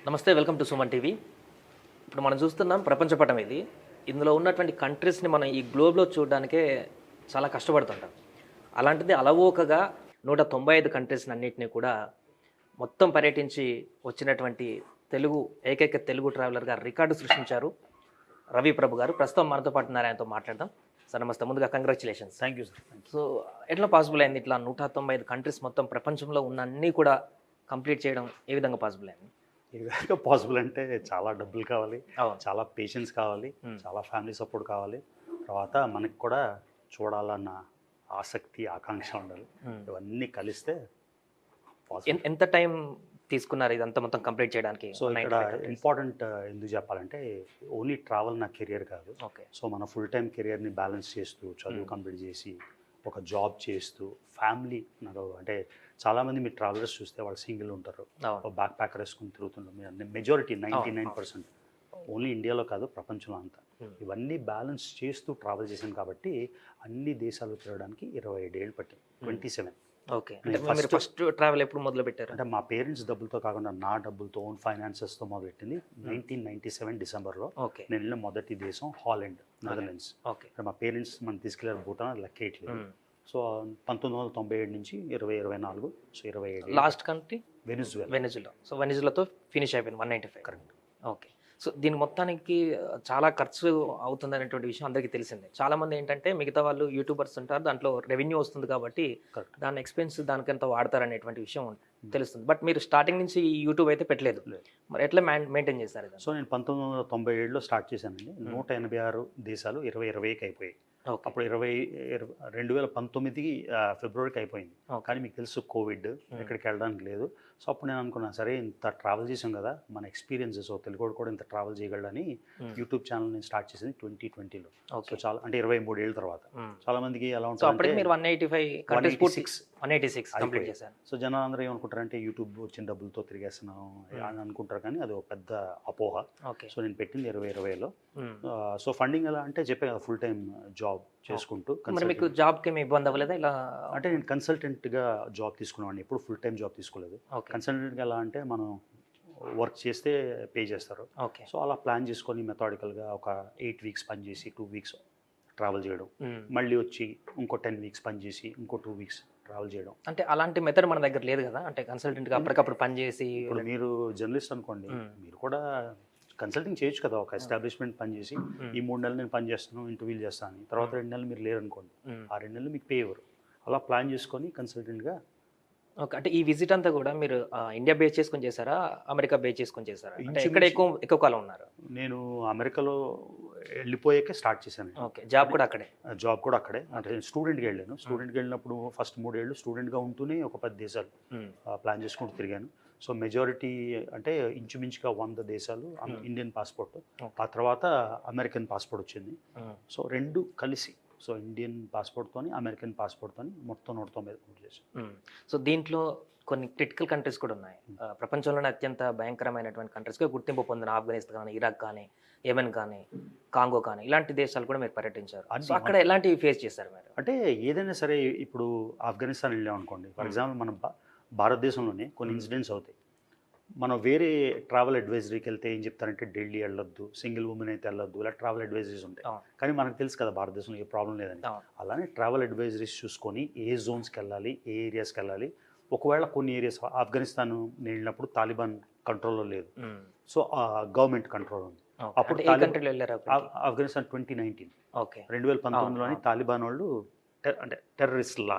నమస్తే, welcome to Suman TV. ఇప్పుడు మనం చూస్తున్నాం ప్రపంచపటం ఇది. ఇందులో ఉన్నటువంటి కంట్రీస్ని మనం ఈ గ్లోబ్లో చూడడానికే చాలా కష్టపడుతుంటాం. అలాంటిది అలవోకగా 195 కంట్రీస్ని అన్నింటినీ కూడా మొత్తం పర్యటించి వచ్చినటువంటి ఏకైక తెలుగు ట్రావెలర్గా రికార్డు సృష్టించారు రవి ప్రభు గారు. ప్రస్తుతం మనతో పాటు ఉన్నారు, ఆయనతో మాట్లాడదాం. సార్ నమస్తే, ముందుగా congratulations. Thank you sir. So ఎట్లా పాసిబుల్ అయింది ఇట్లా 195 కంట్రీస్ మొత్తం ప్రపంచంలో ఉన్న అన్నీ కూడా కంప్లీట్ చేయడం ఏ విధంగా పాసిబుల్ అయింది? ఈ విధంగా పాసిబుల్ అంటే చాలా డబ్బులు కావాలి, అవును. చాలా పేషెన్స్ కావాలి, చాలా ఫ్యామిలీ సపోర్ట్ కావాలి. తర్వాత మనకి కూడా చూడాలన్న ఆసక్తి, ఆకాంక్ష ఉండాలి. ఇవన్నీ కలిస్తే possible. ఎంత టైం తీసుకున్నారు ఇదంతా మొత్తం కంప్లీట్ చేయడానికి? సో ఇక్కడ ఇంపార్టెంట్ ఎందుకు చెప్పాలంటే ఓన్లీ ట్రావెల్ నా కెరియర్ కాదు. ఓకే. సో మన ఫుల్ టైం కెరియర్ని బ్యాలెన్స్ చేస్తూ చదువు కంప్లీట్ చేసి ఒక జాబ్ చేస్తూ ఫ్యామిలీ నాకు అంటే చాలామంది మీరు ట్రావెలర్స్ చూస్తే వాళ్ళు సింగిల్ ఉంటారు, బ్యాక్ ప్యాకర్ వేసుకుని తిరుగుతుంటారు. మెజారిటీ 99% ఓన్లీ ఇండియాలో కాదు ప్రపంచంలో అంతా ఇవన్నీ బ్యాలెన్స్ చేస్తూ ట్రావెల్ చేశాను కాబట్టి అన్ని దేశాలు తిరగడానికి 27 ఏళ్ళు పట్టింది. 27. ఓకే. మీరు ఫస్ట్ ట్రావెల్ ఎప్పుడు మొదలు పెట్టారు? అంటే మా పేరెంట్స్ డబ్బులతో కాకుండా నా డబ్బులతో ఓన్ ఫైనాన్సెస్తో మొదలెట్టింది 1997 డిసెంబర్లో. ఓకే. నేను వెళ్ళిన మొదటి దేశం హాలండ్, నెదర్లాండ్స్. ఓకే. మా పేరెంట్స్ మనం తీసుకెళ్ళారు భూటాన్, అది లెక్కేయట్లేదు. సో 1997 నుంచి 2024, so 27. Last country Venezuela. So వెనిజులాతో ఫినిష్ అయిపోయింది 195. కరెక్ట్. ఓకే. సో దీని మొత్తానికి చాలా ఖర్చు అవుతుంది అనేటువంటి విషయం అందరికీ తెలిసిందే. చాలామంది ఏంటంటే మిగతా వాళ్ళు యూట్యూబర్స్ ఉంటారు, దాంట్లో రెవెన్యూ వస్తుంది కాబట్టి కరెక్ట్. దాని ఎక్స్పెన్స్ దానికంత వాడతారనేటువంటి విషయం తెలుస్తుంది. బట్ మీరు స్టార్టింగ్ నుంచి ఈ యూట్యూబ్ అయితే పెట్టలేదు, మరి ఎట్లా మెయింటైన్ చేస్తారు? సో నేను 1997లో స్టార్ట్ చేశానండి. 186 దేశాలు 2020కి అయిపోయాయి. అప్పుడు 2019 ఫిబ్రవరికి అయిపోయింది. కానీ మీకు తెలుసు కోవిడ్, ఎక్కడికి వెళ్ళడానికి లేదు. సో అప్పుడు నేను అనుకున్నాను, సరే ఇంత ట్రావెల్ చేసాం కదా, మన ఎక్స్పీరియన్సెస్ తెలుగు కూడా ఇంత ట్రావెల్ చేయగలడని యూట్యూబ్ ఛానల్ నేను స్టార్ట్ చేసింది 2020లో. సో చాలా అంటే 23 ఏళ్ళ తర్వాత. చాలా మందికి ఎలా ఉంటుంది, మీరు 186 కంప్లీట్ చేశారు. సో జనాలు అందరూ ఏమనుకుంటారంటే యూట్యూబ్ వచ్చిన డబ్బులతో తిరిగేస్తున్నాం అని అనుకుంటారు, కానీ అది ఒక పెద్ద అపోహ. సో నేను పెట్టింది 2020లో. సో ఫండింగ్ ఎలా అంటే చెప్పే కదా, ఫుల్ టైం జాబ్ చేసుకుంటూ. మీకు జాబ్కి ఏమి ఇబ్బంది అవ్వలేదా? ఇలా అంటే నేను కన్సల్టెంట్గా జాబ్ తీసుకున్నాను, ఎప్పుడు ఫుల్ టైం జాబ్ తీసుకోలేదు. కన్సల్టెంట్గా ఎలా అంటే మనం వర్క్ చేస్తే పే చేస్తారు. ఓకే. సో అలా ప్లాన్ చేసుకొని మెథాడికల్గా ఒక 8 వీక్స్ పని చేసి 2 వీక్స్ ట్రావెల్ చేయడం, మళ్ళీ వచ్చి ఇంకో 10 వీక్స్ పని చేసి ఇంకో 2 వీక్స్ ట్రావెల్ చేయడం. అంటే అలాంటి మెథడ్ మన దగ్గర లేదు కదా, అంటే కన్సల్టెంట్గా అప్పటికప్పుడు పని చేసి. ఇప్పుడు మీరు జర్నలిస్ట్ అనుకోండి, మీరు కూడా కన్సల్టింగ్ చేయొచ్చు కదా, ఒక ఎస్టాబ్లిష్మెంట్ పని చేసి ఈ 3 నెలలు నేను పని చేస్తాను, ఇంటర్వ్యూలు చేస్తాను అని, తర్వాత 2 నెలలు మీరు లేరనుకోండి, ఆ 2 నెలలు మీకు పే ఇవ్వరు. అలా ప్లాన్ చేసుకొని కన్సల్టెంట్గా. ఓకే. అంటే ఈ విజిట్ అంతా కూడా మీరు ఇండియా బేస్ చేసుకొని చేశారా, అమెరికా బేస్ చేసుకొని చేశారా? అంటే ఇక్కడ ఎక్కువ కాలం ఉన్నారు? నేను అమెరికాలో వెళ్ళిపోయాకే స్టార్ట్ చేశాను. ఓకే. జాబ్ కూడా అక్కడే? జాబ్ కూడా అక్కడే. అంటే స్టూడెంట్కి వెళ్ళాను. స్టూడెంట్కి వెళ్ళినప్పుడు ఫస్ట్ 3 ఏళ్ళు స్టూడెంట్గా ఉంటూనే ఒక 10 దేశాలు ప్లాన్ చేసుకుంటూ తిరిగాను. సో మెజారిటీ అంటే ఇంచుమించుగా 100 దేశాలు ఇండియన్ పాస్పోర్ట్. ఆ తర్వాత అమెరికన్ పాస్పోర్ట్ వచ్చింది. సో 2 కలిసి, సో ఇండియన్ పాస్పోర్ట్తోని అమెరికన్ పాస్పోర్ట్తోని మొత్తం 195 చేశాను. సో దీంట్లో కొన్ని క్రిటికల్ కంట్రీస్ కూడా ఉన్నాయి. ప్రపంచంలోనే అత్యంత భయంకరమైనటువంటి కంట్రీస్గా గుర్తింపు పొందిన ఆఫ్ఘనిస్తాన్ కానీ, ఇరాక్ కానీ, యెమెన్ కానీ, కాంగో కానీ, ఇలాంటి దేశాలు కూడా మీరు పర్యటించారు. సో అక్కడ ఎలాంటివి ఫేస్ చేశారు మీరు? అంటే ఏదైనా సరే, ఇప్పుడు ఆఫ్ఘనిస్తాన్ వెళ్ళాం అనుకోండి, ఫర్ ఎగ్జాంపుల్ మన భారతదేశంలోనే కొన్ని ఇన్సిడెంట్స్ అవుతాయి. మనం వేరే ట్రావెల్ అడ్వైజరీకి వెళ్తే ఏం చెప్తారంటే ఢిల్లీ వెళ్ళొద్దు, సింగిల్ ఉమెన్ అయితే వెళ్ళొద్దు, ఇలా ట్రావెల్ అడ్వైజరీస్ ఉంటాయి. కానీ మనకు తెలుసు కదా భారతదేశంలో ఏ ప్రాబ్లం లేదని. అలానే ట్రావెల్ అడ్వైజరీస్ చూసుకొని ఏ జోన్స్కి వెళ్ళాలి, ఏ ఏరియాస్కి వెళ్ళాలి. ఒకవేళ కొన్ని ఏరియాస్, ఆఫ్ఘనిస్తాన్ నేను వెళ్ళినప్పుడు తాలిబాన్ కంట్రోల్లో లేదు, సో గవర్నమెంట్ కంట్రోల్ ఉంది. అప్పుడు ఆఫ్ఘనిస్తాన్ 2019లోని తాలిబాన్ వాళ్ళు అంటే టెర్రరిస్ట్లా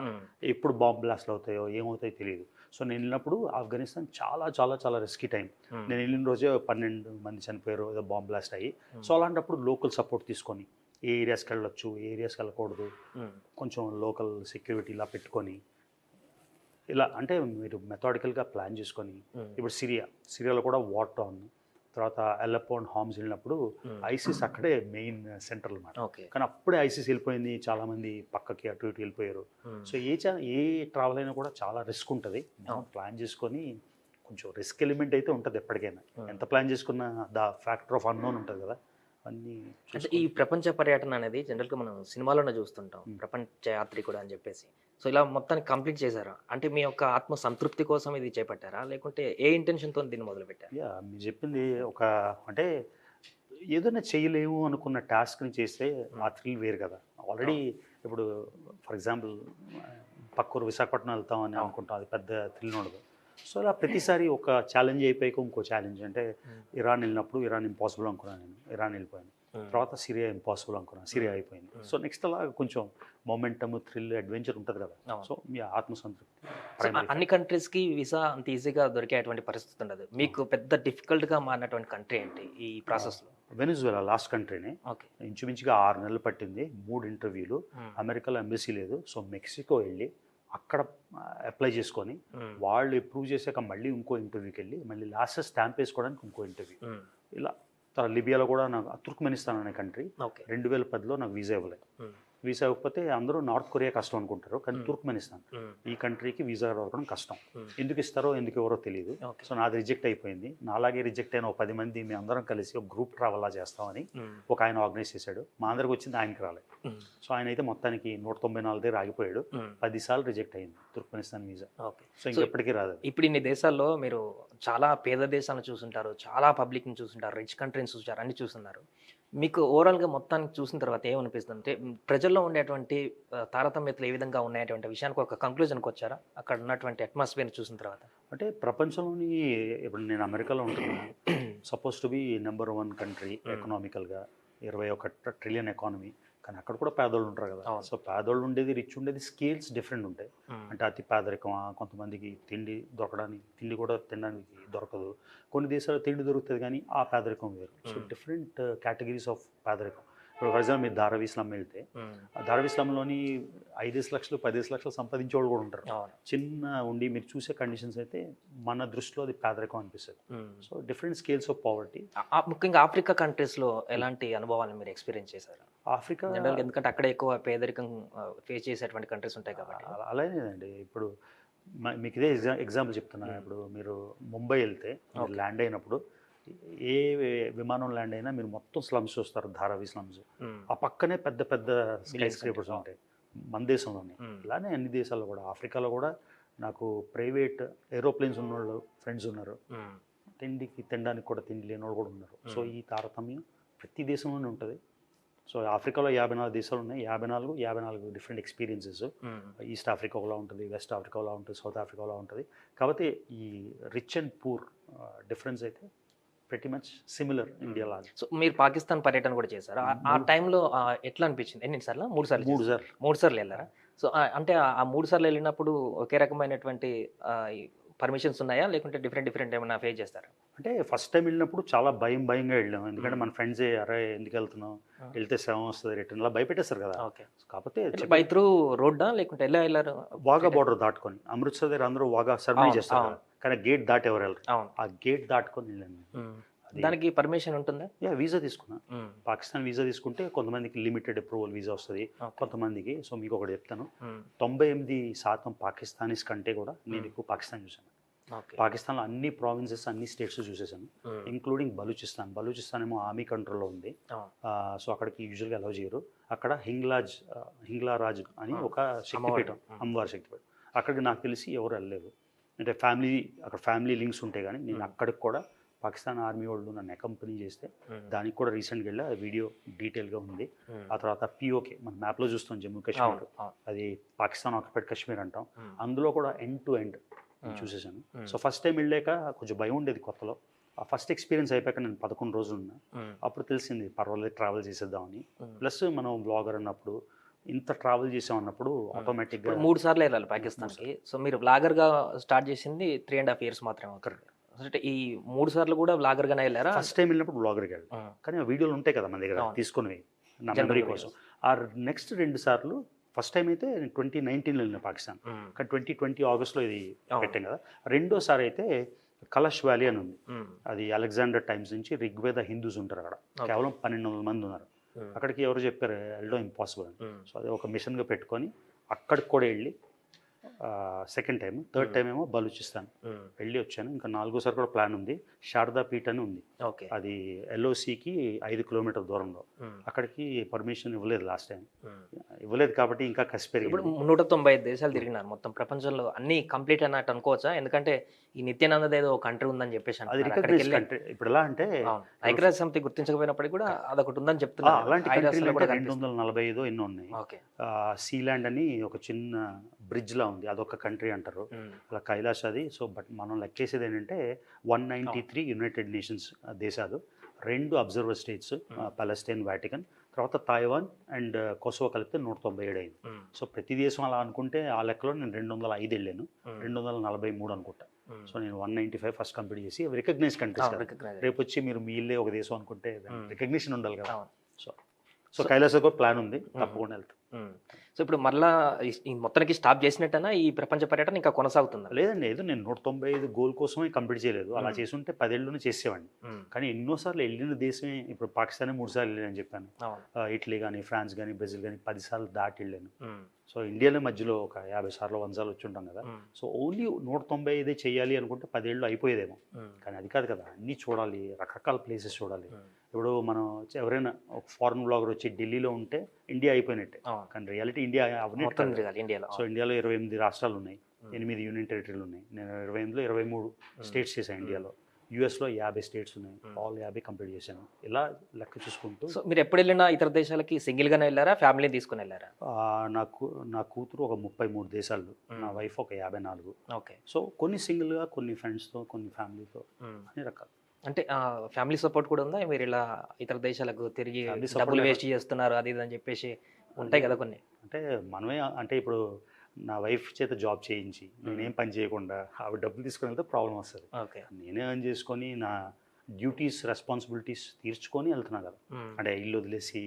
ఎప్పుడు బాంబ్ బ్లాస్ట్లు అవుతాయో ఏమవుతాయో తెలియదు. సో నేను వెళ్ళినప్పుడు ఆఫ్ఘనిస్తాన్ చాలా చాలా చాలా రిస్కీ టైం. నేను వెళ్ళిన రోజే 12 మంది చనిపోయారు ఏదో బాంబ్ బ్లాస్ట్ అయ్యి. సో అలాంటప్పుడు లోకల్ సపోర్ట్ తీసుకొని ఏ ఏరియాస్కి వెళ్ళొచ్చు, ఏ ఏరియాస్కి వెళ్ళకూడదు, కొంచెం లోకల్ సెక్యూరిటీ ఇలా పెట్టుకొని, ఇలా అంటే మీరు మెథాడికల్గా ప్లాన్ చేసుకొని. ఇప్పుడు సిరియాలో కూడా వార్ టౌన్, తర్వాత అలెప్పో అండ్ హామ్స్ వెళ్ళినప్పుడు ఐసిస్ అక్కడే మెయిన్ సెంటర్ అన్నమాట. కానీ అప్పుడే ఐసిస్ వెళ్ళిపోయింది, చాలామంది పక్కకి అటు ఇటు వెళ్ళిపోయారు. సో ఏ ట్రావెల్ అయినా కూడా చాలా రిస్క్ ఉంటుంది. ప్లాన్ చేసుకొని కొంచెం రిస్క్ ఎలిమెంట్ అయితే ఉంటుంది ఎప్పటికైనా. ఎంత ప్లాన్ చేసుకున్నా ద ఫ్యాక్టర్ ఆఫ్ అన్నోన్ ఉంటుంది కదా, అన్నీ అంటే ఈ ప్రపంచ పర్యటన అనేది జనరల్గా మనం సినిమాలోనే చూస్తుంటాం, ప్రపంచ యాత్రికుడు అని చెప్పేసి. సో ఇలా మొత్తానికి కంప్లీట్ చేశారా? అంటే మీ యొక్క ఆత్మ సంతృప్తి కోసం ఇది చేపట్టారా? లేకుంటే ఏ ఇంటెన్షన్‌తో దీన్ని మొదలుపెట్టారు? మీరు చెప్పింది ఒక అంటే ఏదైనా చేయలేము అనుకున్న టాస్క్ని చేస్తే ఆ థ్రిల్ వేరు కదా. ఆల్రెడీ ఇప్పుడు ఫర్ ఎగ్జాంపుల్ పక్కూరు విశాఖపట్నం వెళ్తాం అని అనుకుంటాం, అది పెద్ద థ్రిల్ ఉండదు. సో అలా ప్రతిసారి ఒక ఛాలెంజ్ అయిపోయాక ఇంకో ఛాలెంజ్ అంటే ఇరాన్ వెళ్ళినప్పుడు ఇరాన్ ఇంపాసిబుల్ అనుకున్నాను, నేను ఇరాన్ వెళ్ళిపోయాను. తర్వాత సిరియా ఇంపాసిబుల్ అనుకున్నాను, సిరియా అయిపోయింది. సో నెక్స్ట్ అలా కొంచెం మొమెంటమ్, థ్రిల్, అడ్వెంచర్ ఉంటుంది కదా. సో మీ ఆత్మసంతృప్తి అన్ని కంట్రీస్కి వీసా అంత ఈజీగా దొరికేటువంటి పరిస్థితి ఉండదు. మీకు పెద్ద డిఫికల్ట్గా మారినటువంటి కంట్రీ ఏంటి ఈ ప్రాసెస్లో? వెనిజువేలా లాస్ట్ కంట్రీనే. ఓకే. ఇంచుమించుగా 6 నెలలు పట్టింది, 3 ఇంటర్వ్యూలు. అమెరికాలో ఎంబసీ లేదు, సో మెక్సికో వెళ్ళి అక్కడ అప్లై చేసుకొని వాళ్ళు అప్రూవ్ చేశాక మళ్ళీ ఇంకో ఇంటర్వ్యూకి వెళ్ళి మళ్ళీ లాస్ట్ స్టాంప్ వేసుకోవడానికి ఇంకో ఇంటర్వ్యూ. ఇలా లిబియాలో కూడా నాకు తుర్క్మెనిస్తాన్ అనే కంట్రీ 2010లో నాకు వీసా ఇవ్వలేదు. వీసా ఇవ్వకపోతే అందరూ నార్త్ కొరియా కష్టం అనుకుంటారు, కానీ తుర్క్మెనిస్తాన్ ఈ కంట్రీకి వీసా దొరకడం కష్టం. ఎందుకు ఇస్తారో ఎందుకు ఎవరో తెలియదు. సో నాది రిజెక్ట్ అయిపోయింది. నాలాగే రిజెక్ట్ అయిన 10 మంది మేము అందరం కలిసి ఒక గ్రూప్ ట్రావెల్లా చేస్తామని ఒక ఆయన ఆర్గనైజ్ చేశాడు. మా అందరికి వచ్చింది, ఆయనకి రాలేదు. సో ఆయన అయితే మొత్తానికి 194 దగ్గర ఆగిపోయాడు. 10 సార్లు రిజెక్ట్ అయింది తుర్క్మెనిస్తాన్ వీసా. సో ఇంకెప్పటికీ రాదు. ఇప్పుడు ఇన్ని దేశాల్లో మీరు చాలా పేద దేశాలను చూసుంటారు, చాలా పబ్లిక్ని చూసుంటారు, రిచ్ కంట్రీని చూసారు, అన్ని చూస్తున్నారు. మీకు ఓవరాల్గా మొత్తానికి చూసిన తర్వాత ఏమనిపిస్తుంది అంటే ప్రజల్లో ఉండేటువంటి తారతమ్యతలు ఏ విధంగా ఉన్నాయటువంటి విషయానికి ఒక కంక్లూజన్కి వచ్చారా అక్కడ ఉన్నటువంటి అట్మాస్ఫియర్ని చూసిన తర్వాత? అంటే ప్రపంచంలోని ఇప్పుడు నేను అమెరికాలో ఉంటున్నాను, suppose to be number 1 country ఎకనామికల్గా, 21 ట్రిలియన్ ఎకానమీ, కానీ అక్కడ కూడా పేదోళ్ళు ఉంటారు కదా. సో పేదోళ్ళు ఉండేది, రిచ్ ఉండేది, స్కేల్స్ డిఫరెంట్ ఉంటాయి. అంటే అతి పేదరికం, కొంతమందికి తిండి దొరకడానికి, తిండి కూడా తినడానికి దొరకదు. కొన్ని దేశాల్లో తిండి దొరుకుతుంది కానీ ఆ పేదరికం వేరు. సో డిఫరెంట్ కేటగిరీస్ ఆఫ్ పేదరికం. ఇప్పుడు ఫర్ ఎగ్జాంపుల్ మీరు ధారావి ఇస్లాం వెళ్తే, ఆ ధారావి ఇస్లాంలోని 5 లక్షలు 10 లక్షలు సంపాదించే వాళ్ళు కూడా ఉంటారు. చిన్న ఉండి మీరు చూసే కండిషన్స్ అయితే మన దృష్టిలో అది పేదరికం అనిపిస్తుంది. So different scales of poverty. ముఖ్యంగా ఆఫ్రికా కంట్రీస్లో ఎలాంటి అనుభవాలను మీరు ఎక్స్పీరియన్స్ చేశారు? ఆఫ్రికా ఎందుకంటే అక్కడ ఎక్కువ పేదరికం ఫేస్ చేసేటువంటి కంట్రీస్ ఉంటాయి కాబట్టి. అలానేదండి. ఇప్పుడు మీకు ఇదే ఎగ్జాంపుల్ చెప్తున్నాను. ఇప్పుడు మీరు ముంబై వెళ్తే ల్యాండ్ అయినప్పుడు ఏ విమానం ల్యాండ్ అయినా మీరు మొత్తం స్లమ్స్ చూస్తారు, ధారావి స్లమ్స్. ఆ పక్కనే పెద్ద పెద్ద స్కై స్క్రేపర్స్ ఉంటాయి మన దేశంలోనే. ఇలానే అన్ని దేశాల్లో కూడా, ఆఫ్రికాలో కూడా నాకు ప్రైవేట్ ఏరోప్లేన్స్ ఉన్నవాళ్ళు ఫ్రెండ్స్ ఉన్నారు. తినడానికి కూడా తిండి లేని వాళ్ళు కూడా ఉన్నారు. సో ఈ తారతమ్యం ప్రతి దేశంలోనే ఉంటుంది. సో ఆఫ్రికాలో 54 దేశాలు ఉన్నాయి, 54 డిఫరెంట్ ఎక్స్పీరియన్సెస్. ఈస్ట్ ఆఫ్రికా ఒకలా ఉంటుంది, వెస్ట్ ఆఫ్రికా ఒకలా ఉంటుంది, సౌత్ ఆఫ్రికా ఒకలా ఉంటుంది. కాబట్టి ఈ రిచ్ అండ్ పూర్ డిఫరెన్స్ అయితే pretty much similar ఇండియా లాగా. సో మీరు పాకిస్తాన్ పర్యటన కూడా చేశారు. ఆ టైంలో ఎట్లా అనిపించింది? ఎన్నిసార్లు? 3 సార్లు. 3 సార్లు వెళ్ళారా? సో అంటే ఆ 3 సార్లు వెళ్ళినప్పుడు ఒకే రకమైనటువంటి పర్మిషన్స్ ఉన్నాయా, లేకుంటే డిఫరెంట్ ఏమైనా ఫేస్ చేస్తారా? అంటే ఫస్ట్ టైం వెళ్ళినప్పుడు చాలా భయంగా వెళ్ళాం. ఎందుకంటే మన ఫ్రెండ్సే అరే ఎందుకు వెళ్తున్నాం, వెళ్తే శవం వస్తుంది, రిటర్న్ అలా భయపెట్టేస్తారు కదా. ఓకే. కాకపోతే బై త్రూ రోడ్డా లేకుంటే ఎలా వెళ్ళారు? వాగా బార్డర్ దాటుకొని, అమృత్సర్ దగ్గర అందరూ వాగా సర్మనీ చేస్తారు, కానీ గేట్ దాటి ఎవరు వెళ్ళరు. ఆ గేట్ దాటుకొని వెళ్ళాను. దానికి పర్మిషన్ ఉంటుందా? వీసా తీసుకున్నా. పాకిస్తాన్ వీసా తీసుకుంటే కొంతమందికి లిమిటెడ్ అప్రూవల్ వీసా వస్తుంది, కొంతమందికి. సో మీకు ఒకటి చెప్తాను, 98% పాకిస్తానీస్ కంటే కూడా నేను ఎక్కువ పాకిస్తాన్ చూసాను. పాకిస్తాన్లో అన్ని ప్రావిన్సెస్, అన్ని స్టేట్స్ చూసేసాను, ఇంక్లూడింగ్ బలూచిస్తాన్ ఏమో ఆర్మీ కంట్రోల్లో ఉంది. సో అక్కడికి యూజువల్గా అలౌ చేయరు. అక్కడ హింగ్లారాజ్ అని ఒక శక్తిపీఠం, అమ్మవారి శక్తిపీఠం, అక్కడికి నాకు తెలిసి ఎవరు వెళ్ళలేదు. అంటే అక్కడ ఫ్యామిలీ లింక్స్ ఉంటాయి. కానీ నేను అక్కడికి కూడా పాకిస్తాన్ ఆర్మీ వాళ్ళు నన్ను అకంపెనీ చేస్తే దానికి కూడా రీసెంట్గా వెళ్ళి ఆ వీడియో డీటెయిల్గా ఉంది. ఆ తర్వాత POK మన మ్యాప్లో చూస్తాం, జమ్మూ కాశ్మీర్, అది పాకిస్తాన్ ఆక్యుపైడ్ కాశ్మీర్ అంటాం, అందులో కూడా ఎండ్ టు ఎండ్ చూసేసాను. సో ఫస్ట్ టైం వెళ్ళాక కొంచెం భయం ఉండేది కొత్తలో. ఆ ఫస్ట్ ఎక్స్పీరియన్స్ అయిపోయాక నేను 11 రోజులు ఉన్నా. అప్పుడు తెలిసింది పర్వాలేదు ట్రావెల్ చేసేద్దామని. ప్లస్ మనం బ్లాగర్ అన్నప్పుడు, ఇంత ట్రావెల్ చేసామన్నప్పుడు ఆటోమేటిక్గా 3 సార్లు వెళ్ళాలి పాకిస్తాన్కి. సో మీరు బ్లాగర్గా స్టార్ట్ చేసింది 3.5 years మాత్రమే. కరెక్ట్. అంటే ఈ 3 సార్లు కూడా బ్లాగర్గానే వెళ్ళారా? ఫస్ట్ టైం వెళ్ళినప్పుడు బ్లాగర్కి వెళ్ళాను, కానీ ఆ వీడియోలు ఉంటాయి కదా మన దగ్గర తీసుకుని నా మెమరీ కోసం. ఆ నెక్స్ట్ 2 సార్లు, ఫస్ట్ టైం అయితే 2019లో వెళ్ళిన పాకిస్తాన్, కానీ 2020 ఆగస్ట్లో ఇది పెట్టాం కదా. రెండోసారి అయితే కలష్ వ్యాలీ అని ఉంది, అది అలెగ్జాండర్ టైమ్స్ నుంచి రిగ్వేద హిందూస్ ఉంటారు అక్కడ, కేవలం 1200 మంది ఉన్నారు. అక్కడికి ఎవరు చెప్పారు వెళ్ళడం ఇంపాసిబుల్ అని. సో అది ఒక మిషన్గా పెట్టుకొని అక్కడికి కూడా వెళ్ళి సెకండ్ టైం. థర్డ్ టైం ఏమో బలూచిస్తాన్ వెళ్ళి వచ్చాను. ఇంకా 4సారి కూడా ప్లాన్ ఉంది. శారదా పీఠ్ అని ఉంది, ఓకే. అది LOCకి 5 కిలోమీటర్ దూరంలో. అక్కడికి పర్మిషన్ ఇవ్వలేదు లాస్ట్ టైం, ఇవ్వలేదు కాబట్టి ఇంకా కసి ఇప్పుడు పెరిగింది. 195 దేశాలు తిరిగినారు మొత్తం ప్రపంచంలో, అన్ని కంప్లీట్ అన్నట్టు అనుకోవచ్చా? ఎందుకంటే ఈ నిత్యానందది ఏదో కంట్రీ ఉందని చెప్పేసి అది అంటున్నారు. అక్కడికి రికగ్నైజ్ వెళ్ళి కంట్రీ. ఇప్పుడు ఎలా అంటే ఐక్యరాజ్య సమితి గుర్తించకపోయినప్పటికీ కూడా అదొకటి ఉందని చెప్తున్నారు. అలాంటి ఐరాస్లో కంట్రీలు కూడా అంటే కనిపిస్తుంది. 245 ఎన్నో ఉన్నాయి. ఓకే. సీలాండ్ అని ఒక చిన్న బ్రిడ్జ్ లా ఉంది, అదొక కంట్రీ అంటారు. అలా కైలాష్ అది. సో బట్ మనం లెక్కేసేది ఏంటంటే 193 యునైటెడ్ నేషన్స్ దేశాలు, 2 అబ్జర్వర్ స్టేట్స్, పాలస్తీన్, వాటికన్, తర్వాత తైవాన్ అండ్ కొసోవో కలిపితే 197 అయింది. సో ప్రతి దేశం అలా అనుకుంటే ఆ లెక్కలో నేను 205 వెళ్ళాను, 243 అనుకుంటా. సో నేను 195 ఫస్ట్ కంప్లీట్ చేసి రికగ్నైజ్ కంట్రీస్. రేపు వచ్చి మీరు మీ ఇల్లే ఒక దేశం అనుకుంటే రికగ్నిషన్ ఉండాలి కదా. సో కైలాస కూడా ప్లాన్ ఉంది, తప్పకుండా వెళ్తాం. సో ఇప్పుడు మరలా ఈ మొత్తానికి స్టాప్ చేసినట్టనా ఈ ప్రపంచ పర్యటన ఇంకా కొనసాగుతుందా? లేదండి, ఏదో నేను 195 గోల్ కోసమే కంప్లీట్ చేయలేదు. అలా చేసుంటే 10 ఏళ్ళలోనే చేసేవాడిని. కానీ ఎన్నోసార్లు వెళ్ళిన దేశమే, ఇప్పుడు పాకిస్తానే 3 సార్లు వెళ్ళానని చెప్పాను. ఇటలీ కానీ, ఫ్రాన్స్ కానీ, బ్రెజిల్ కానీ 10 సార్లు దాటి వెళ్ళాను. సో ఇండియాలో మధ్యలో ఒక 50 సార్లు 100 సార్లు వచ్చి ఉంటాం కదా. సో ఓన్లీ 195 చేయాలి అనుకుంటే 10 ఏళ్ళు అయిపోయేదేమో. కానీ అది కాదు కదా, అన్నీ చూడాలి, రకరకాల ప్లేసెస్ చూడాలి. ఇప్పుడు మనం ఎవరైనా ఒక ఫారెన్ బ్లాగర్ వచ్చి ఢిల్లీలో ఉంటే ఇండియా అయిపోయినట్టే, కానీ రియాలిటీ ఇండియా ఇండియాలో. సో ఇండియాలో 28 రాష్ట్రాలు ఉన్నాయి, 8 యూనియన్ టెరిటరీలు ఉన్నాయి. నేను 28లో 23 స్టేట్స్ చేశాను. ఇండియాలో యూఎస్లో 50 స్టేట్స్ ఉన్నాయి, ఆల్ 50 కంప్లీట్ చేశాను. ఇలా లెక్క చూసుకుంటూ. సో మీరు ఎప్పుడు వెళ్ళినా ఇతర దేశాలకి సింగిల్గానే వెళ్ళారా, ఫ్యామిలీని తీసుకుని వెళ్ళారా? నా కూతురు ఒక 33 దేశాలు, నా వైఫ్ ఒక 54. ఓకే. సో కొన్ని సింగిల్గా, కొన్ని ఫ్రెండ్స్తో, కొన్ని ఫ్యామిలీతో, అన్ని రకాలు. అంటే ఫ్యామిలీ సపోర్ట్ కూడా ఉందా? మీరు ఇలా ఇతర దేశాలకు తిరిగి డబ్బులు వేస్ట్ చేస్తున్నారు అది ఇది అని చెప్పేసి ఉంటాయి కదా కొన్ని. అంటే మనమే, అంటే ఇప్పుడు నా వైఫ్ చేత జాబ్ చేయించి నేనేం పని చేయకుండా ఆవిడ డబ్బులు తీసుకుని వెళ్తే ప్రాబ్లం వస్తుంది. నేనే ఎర్న్ చేసుకొని నా డ్యూటీస్, రెస్పాన్సిబిలిటీస్ తీర్చుకొని వెళ్తున్నా కదా. అంటే ఇల్లు వదిలేసి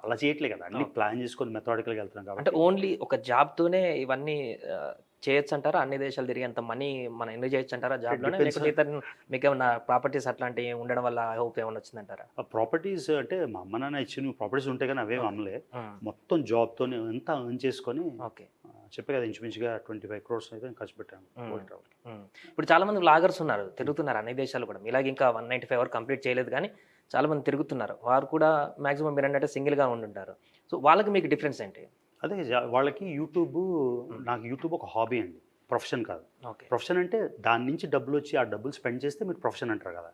అలా చేయట్లే కదా, అన్ని ప్లాన్ చేసుకొని మెథడాటికల్గా వెళ్తున్నాం కాబట్టి. అంటే ఓన్లీ ఒక జాబ్తోనే ఇవన్నీ చేయొచ్చు అంటారా? అన్ని దేశాలు తిరిగి అంత మనీ మనం ఎంజాయ్ చేయొచ్చు అంటారా జాబ్లోనే? లేకపోతే ఇతర మీకు ఏమన్నా ప్రాపర్టీస్ అట్లాంటివి ఉండడం వల్ల హోప్ ఏమన్నా వచ్చిందంటారా? ప్రాపర్టీస్ అంటే మా అమ్మ నాన్న ఇచ్చిన ప్రాపర్టీస్ ఉంటాయి కానీ అవేం అమ్మలే. మొత్తం జాబ్తోనే ఎంత ఎర్న్ చేసుకొని. ఓకే. చెప్పే కదా, ఇంచుమించుగా 25 crores అయితే ఖర్చు పెట్టాను. ఇప్పుడు చాలా మంది వ్లాగర్స్ ఉన్నారు, తిరుగుతున్నారు అన్ని దేశాలు కూడా. ఇలాగ ఇంకా 195 వరకు కంప్లీట్ చేయలేదు కానీ చాలా మంది తిరుగుతున్నారు. వారు కూడా మాక్సిమం మీరు అన్నట్టు సింగిల్గా ఉండుంటారు. సో వాళ్ళకి మీకు డిఫరెన్స్ ఏంటి? అదే వాళ్ళకి యూట్యూబ్, నాకు యూట్యూబ్ ఒక హాబీ అండి, ప్రొఫెషన్ కాదు. ప్రొఫెషన్ అంటే దాని నుంచి డబ్బులు వచ్చి ఆ డబ్బులు స్పెండ్ చేస్తే మీరు ప్రొఫెషన్ అంటారు కదా.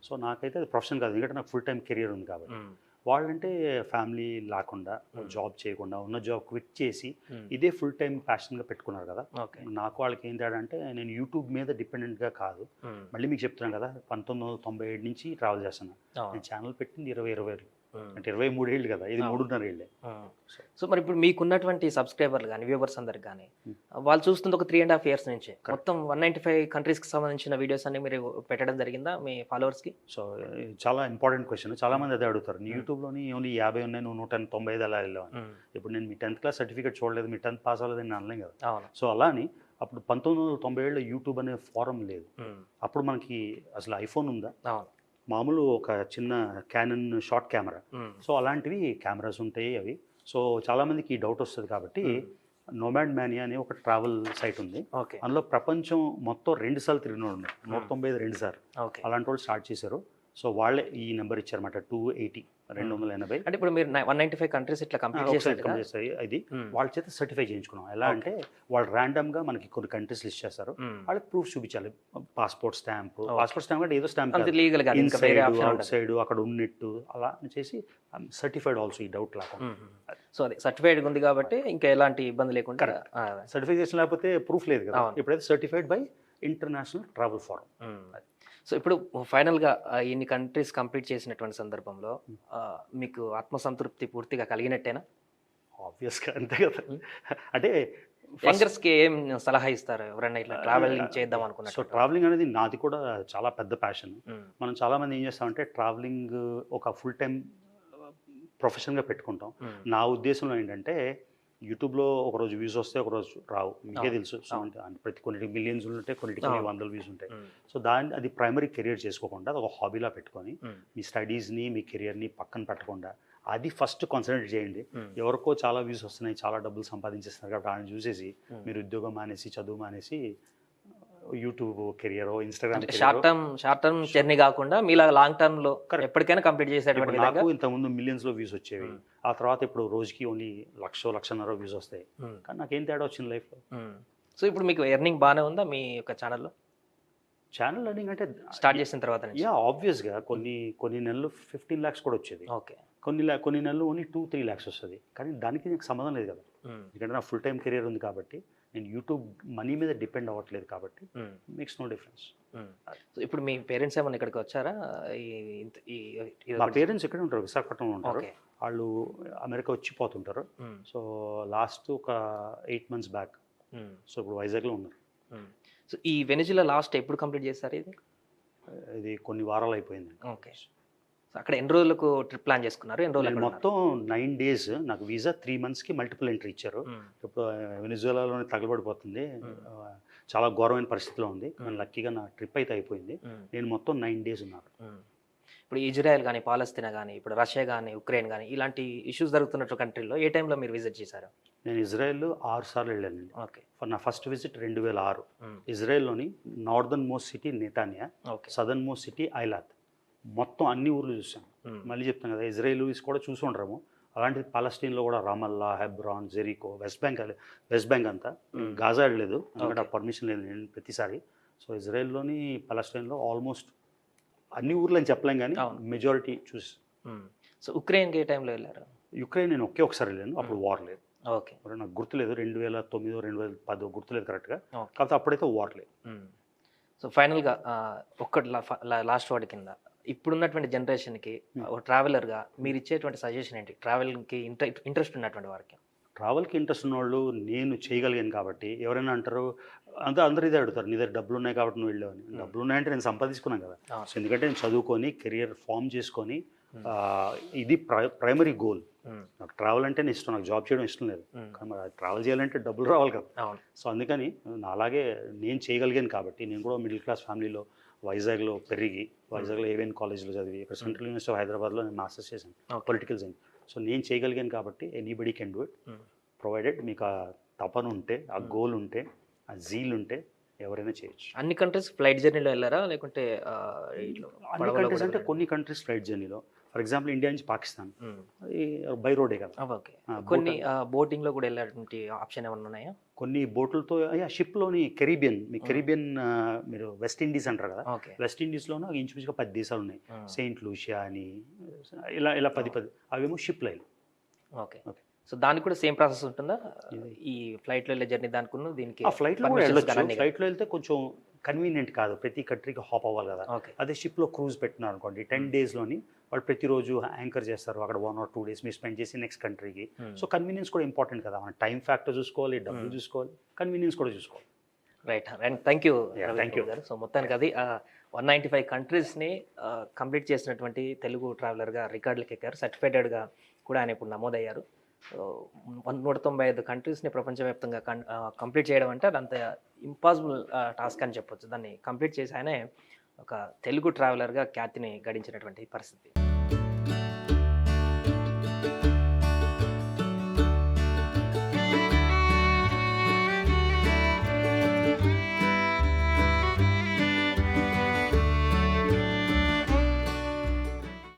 సో నాకైతే అది ప్రొఫెషన్ కాదు, ఎందుకంటే నాకు ఫుల్ టైం కెరియర్ ఉంది కాబట్టి. వాళ్ళంటే ఫ్యామిలీ లేకుండా, జాబ్ చేయకుండా, ఉన్న జాబ్ క్విట్ చేసి ఇదే ఫుల్ టైం ప్యాషన్గా పెట్టుకున్నారు కదా. నాకు వాళ్ళకి ఏం తేడా అంటే, నేను యూట్యూబ్ మీద డిపెండెంట్గా కాదు. మళ్ళీ మీకు చెప్తున్నాను కదా, 1997 నుంచి ట్రావెల్ చేస్తున్నాను. నేను ఛానల్ పెట్టింది 20 అంటే 23 ఏళ్ళు కదా, ఇది 3.5 ఏళ్ళే. సో మరి ఇప్పుడు మీకున్నటువంటి సబ్స్క్రైబర్లు కానీ, వ్యూవర్స్ అందరికి కానీ, వాళ్ళు చూస్తుంది ఒక 3.5 years నుంచి మొత్తం 195 కంట్రీస్కి సంబంధించిన వీడియోస్ అన్ని మీరు పెట్టడం జరిగిందా మీ ఫాలోవర్స్కి? సో చాలా ఇంపార్టెంట్ క్వశ్చన్, చాలా మంది అదే అడుగుతారు. నీ యూట్యూబ్లోని ఓన్లీ 50 ఉన్నాయి, నువ్వు 195 ఎలా వెళ్ళావు? ఇప్పుడు నేను మీ 10th క్లాస్ సర్టిఫికేట్ చూడలేదు, మీ 10th పాస్ అవ్వలేదు నేను అనలేం కదా. సో అలా అని అప్పుడు 1997లో యూట్యూబ్ అనే ఫారం లేదు. అప్పుడు మనకి అసలు ఐఫోన్ ఉందా? మామూలు ఒక చిన్న క్యానన్ షార్ట్ కెమెరా. సో అలాంటివి కెమెరాస్ ఉంటాయి అవి. సో చాలామందికి ఈ డౌట్ వస్తుంది కాబట్టి నోమాడ్ మ్యానియా అనే ఒక ట్రావెల్ సైట్ ఉంది. అందులో ప్రపంచం మొత్తం 2 సార్లు తిరిగిన వాళ్ళు, 195 2 సార్లు అలాంటి వాళ్ళు స్టార్ట్ చేశారు. సో వాళ్ళే ఈ నెంబర్ ఇచ్చారన్నమాట, 280. అంటే ఇప్పుడు మీరు 195 కంట్రీస్ ఇట్లా కంప్లీట్ చేశారు. ఇది వాళ్ళ చేత సర్టిఫై చేయించుకున్నాం. ఎలా అంటే వాళ్ళు ర్యాండమ్గా మనకి కొన్ని కంట్రీస్ లిస్ట్ చేస్తారు, వాళ్ళకి ప్రూఫ్ చూపించాలి. పాస్పోర్ట్ స్టాంప్ అంటే ఏదో స్టాంప్, అవుట్ సైడ్ అక్కడ ఉన్నట్టు అలా చేసి సర్టిఫైడ్ ఆల్సో, ఈ డౌట్ లేకుండా. సో అది సర్టిఫైడ్ ఉంది కాబట్టి ఇంకా ఎలాంటి ఇబ్బంది లేకుండా. సర్టిఫికేషన్ లేకపోతే ప్రూఫ్ లేదు కదా. ఇప్పుడైతే certified by international travel form. So ఇప్పుడు ఫైనల్గా ఇన్ని కంట్రీస్ కంప్లీట్ చేసినటువంటి సందర్భంలో మీకు ఆత్మసంతృప్తి పూర్తిగా కలిగినట్టేనా? ఆబ్వియస్గా అంతే కదా. అంటే యంగర్స్కి ఏం సలహా ఇస్తారు ఎవరైనా ఇట్లా ట్రావెలింగ్ చేద్దాం అనుకున్నారు? సో ట్రావెలింగ్ అనేది నాది కూడా చాలా పెద్ద ప్యాషన్. మనం చాలామంది ఏం చేస్తామంటే ట్రావెలింగ్ ఒక ఫుల్ టైం ప్రొఫెషన్గా పెట్టుకుంటాం. నా ఉద్దేశంలో ఏంటంటే, యూట్యూబ్లో ఒకరోజు వ్యూస్ వస్తే ఒకరోజు రావు, మీకే తెలుసు. సో అంటే ప్రతి కొన్నిటికి మిలియన్స్ ఉంటాయి, కొన్నిటికి 100 వ్యూస్ ఉంటాయి. సో అది ప్రైమరీ కెరియర్ చేసుకోకుండా అది ఒక హాబీలా పెట్టుకొని మీ స్టడీస్ని, మీ కెరియర్ని పక్కన పెట్టకుండా అది ఫస్ట్ కాన్సన్ట్రేట్ చేయండి. ఎవరికో చాలా వ్యూస్ వస్తున్నాయి, చాలా డబ్బులు సంపాదించేస్తున్నారు కాబట్టి ఆయన చూసేసి మీరు ఉద్యోగం మానేసి చదువు మానేసి YouTube career, Instagram short term journey కాకుండా మీలా లాంగ్ టర్మ్ లో ఎప్పటికైనా కంప్లీట్ చేసేటువంటి విధంగా. నాకు ఇంతకుముందు మిలియన్స్ లో వ్యూస్ వచ్చేవి, ఆ తర్వాత ఇప్పుడు రోజుకి ఓన్లీ 1,00,000-1,50,000 వ్యూస్ వస్తాయి. కానీ నాకేం తేడా వచ్చింది లైఫ్ లో. సో ఇప్పుడు మీకు ఎర్నింగ్ బాగానే ఉందా మీ యొక్క ఛానల్లో ఛానల్ ఎర్నింగ్ అంటే స్టార్ట్ చేసిన తర్వాత? ఆబ్వియస్ గా కొన్ని నెలలు 15 lakhs కూడా వచ్చేది, ఓకే. కొన్ని నెలలు ఓన్లీ 2-3 lakhs వస్తుంది. కానీ దానికి నాకు సంబంధం లేదు కదా, ఎందుకంటే నా ఫుల్ టైం కెరియర్ ఉంది కాబట్టి, నేను యూట్యూబ్ మనీ మీద డిపెండ్ అవ్వట్లేదు కాబట్టి మేక్స్ నో డిఫరెన్స్. సో ఇప్పుడు మీ పేరెంట్స్ ఏమన్నా ఇక్కడికి వచ్చారా? మా పేరెంట్స్ ఇక్కడే ఉంటారు, విశాఖపట్నంలో ఉంటారు. వాళ్ళు అమెరికా వచ్చిపోతుంటారు. సో లాస్ట్ ఒక 8 months బ్యాక్, సో ఇప్పుడు వైజాగ్లో ఉన్నారు. సో ఈ వెనిజులా లాస్ట్ ఎప్పుడు కంప్లీట్ చేస్తారు ఇది కొన్ని వారాలు అయిపోయింది. ఓకే. సో అక్కడ ఎన్ని రోజులకు ట్రిప్ ప్లాన్ చేసుకున్నారు? ఎన్ని రోజులు? మొత్తం 9 days. నాకు వీసా 3 monthsకి మల్టిపుల్ ఎంట్రీ ఇచ్చారు. ఇప్పుడు వెనిజులాలోనే తగలబడిపోతుంది, చాలా ఘోరమైన పరిస్థితిలో ఉంది. లక్కీగా నా ట్రిప్ అయితే అయిపోయింది. నేను మొత్తం 9 days ఉన్నాను. ఇప్పుడు ఇజ్రాయెల్ కానీ, పాలస్తీనా కానీ, ఇప్పుడు రష్యా కానీ, ఉక్రెయిన్ కానీ ఇలాంటి ఇష్యూస్ జరుగుతున్నట్టు కంట్రీలో ఏ టైంలో మీరు విజిట్ చేశారు? నేను ఇజ్రాయెల్ 6 సార్లు వెళ్ళానండి. ఓకే. నా ఫస్ట్ విజిట్ 2006. ఇజ్రాయెల్లోని northern most city Netanya, southern most city Eilat, మొత్తం అన్ని ఊర్లు చూసాను. మళ్ళీ చెప్తాను కదా, ఇజ్రాయెల్ కూడా చూసి ఉండరేమో, అలాంటిది పాలస్తీన్లో కూడా రామల్లా, హెబ్రాన్, జెరికో, వెస్ట్ బ్యాంక్ అంతా. గాజా వెళ్ళలేదు, ఎందుకంటే ఆ పర్మిషన్ లేదు నేను ప్రతిసారి. సో ఇజ్రాయెల్లోని పాలస్తీన్లో ఆల్మోస్ట్ అన్ని ఊర్లు అని చెప్పలేం కానీ మెజారిటీ చూసి. సో ఉక్రెయిన్కి ఏ టైంలో వెళ్ళారు? యుక్రెయిన్ నేను ఒకసారి వెళ్ళాను, అప్పుడు వార్ లేదు. ఓకే. నాకు గుర్తులేదు, 2009-2010 గుర్తులేదు కరెక్ట్గా, కాకపోతే అప్పుడైతే వార్ లేదు. సో ఫైనల్గా ఒక్కటి లాస్ట్ వాడి కింద ఇప్పుడున్నటువంటి జనరేషన్కి ఒక ట్రావెలర్గా మీరు ఇచ్చేటువంటి సజెషన్ ఏంటి? ట్రావెల్కి ఇంట్రెస్ట్ ఉన్నటువంటి వారికి. ట్రావెల్కి ఇంట్రెస్ట్ ఉన్నవాళ్ళు నేను చేయగలిగాను కాబట్టి, ఎవరైనా అంటారు అందరూ ఇదే అడుగుతారు, నీ దగ్గర డబ్బులు ఉన్నాయి కాబట్టి నువ్వు వెళ్ళావని. డబ్బులు ఉన్నాయంటే నేను సంపాదించుకున్నాను కదా. సో ఎందుకంటే నేను చదువుకొని కెరియర్ ఫామ్ చేసుకొని, ఇది ప్రైమరీ గోల్. నాకు ట్రావెల్ అంటే ఇష్టం, నాకు జాబ్ చేయడం ఇష్టం లేదు. కానీ మరి ట్రావెల్ చేయాలంటే డబ్బులు రావాలి కదా. సో అందుకని అలాగే నేను చేయగలిగాను కాబట్టి, నేను కూడా మిడిల్ క్లాస్ ఫ్యామిలీలో వైజాగ్లో పెరిగి, వైజాగ్లో ఏవిఎన్ కాలేజ్లో చదివి, ఇక్కడ సెంట్రల్ యూనివర్సిటీ ఆఫ్ హైదరాబాద్లో నేను మాస్టర్స్ చేశాను పొలిటికల్ సైన్స్. సో నేను చేయగలిగాను కాబట్టి anybody can do it, provided మీకు ఆ తపన ఉంటే, ఆ గోల్ ఉంటే, ఆ జీల్ ఉంటే ఎవరైనా చేయొచ్చు. అన్ని కంట్రీస్ ఫ్లైట్ జర్నీలో వెళ్ళారా లేకుంటే? అన్ని కంట్రీస్ అంటే కొన్ని కంట్రీస్ ఫ్లైట్ జర్నీలో. ఫర్ ఎగ్జాంపుల్ ఇండియా నుంచి పాకిస్తాన్ అది బై రోడే కదా. ఓకే. కొన్ని బోటింగ్లో కూడా వెళ్ళేటువంటి ఆప్షన్ ఏమైనా ఉన్నాయా? కొన్ని బోట్లతో షిప్లోని కెరీబియన్, మీరు వెస్ట్ ఇండీస్ అంటారు కదా, వెస్ట్ ఇండీస్లోనూ ఇంచుమించుగా 10 దేశాలు ఉన్నాయి. సెయింట్ లూషియా అని ఇలా 10 అవేమో షిప్ లైన్. ఓకే. సో దానికి కూడా సేమ్ ప్రాసెస్ ఉంటుందా? ఈ ఫ్లైట్లో వెళ్ళే జర్నీ దానికి దీనికి? ఫ్లైట్లో కూడా వెళ్ళొచ్చు. ఫ్లైట్లో వెళ్తే కొంచెం కన్వీనియంట్ కాదు, ప్రతి కంట్రీకి హాప్ అవ్వాలి కదా. అదే షిప్లో క్రూజ్ పెట్టినారు అనుకోండి, 10 daysలోని వాళ్ళు ప్రతిరోజు యాంకర్ చేస్తారు, అక్కడ 1 or 2 days మీరు స్పెండ్ చేసి నెక్స్ట్ కంట్రీకి. సో కన్వీనియన్స్ కూడా ఇంపార్టెంట్ కదా, మన టైం ఫ్యాక్టర్ చూసుకోవాలి, డబ్బులు చూసుకోవాలి, కన్వీనియన్స్ కూడా చూసుకోవాలి. రైట్. అండ్ థ్యాంక్ యూ గారు. సో మొత్తానికి అది 195 కంట్రీస్ని కంప్లీట్ చేసినటువంటి తెలుగు ట్రావెలర్గా రికార్డులకు ఎక్కారు. సర్టిఫైటెడ్గా కూడా ఆయన ఇప్పుడు నమోదయ్యారు. 195 కంట్రీస్ని ప్రపంచవ్యాప్తంగా కంప్లీట్ చేయడం అంటే అదంత ఇంపాసిబుల్ టాస్క్ అని చెప్పొచ్చు. దాన్ని కంప్లీట్ చేసి ఆయనే ఒక తెలుగు ట్రావెలర్గా ఖ్యాతిని గడించినటువంటి పరిస్థితి.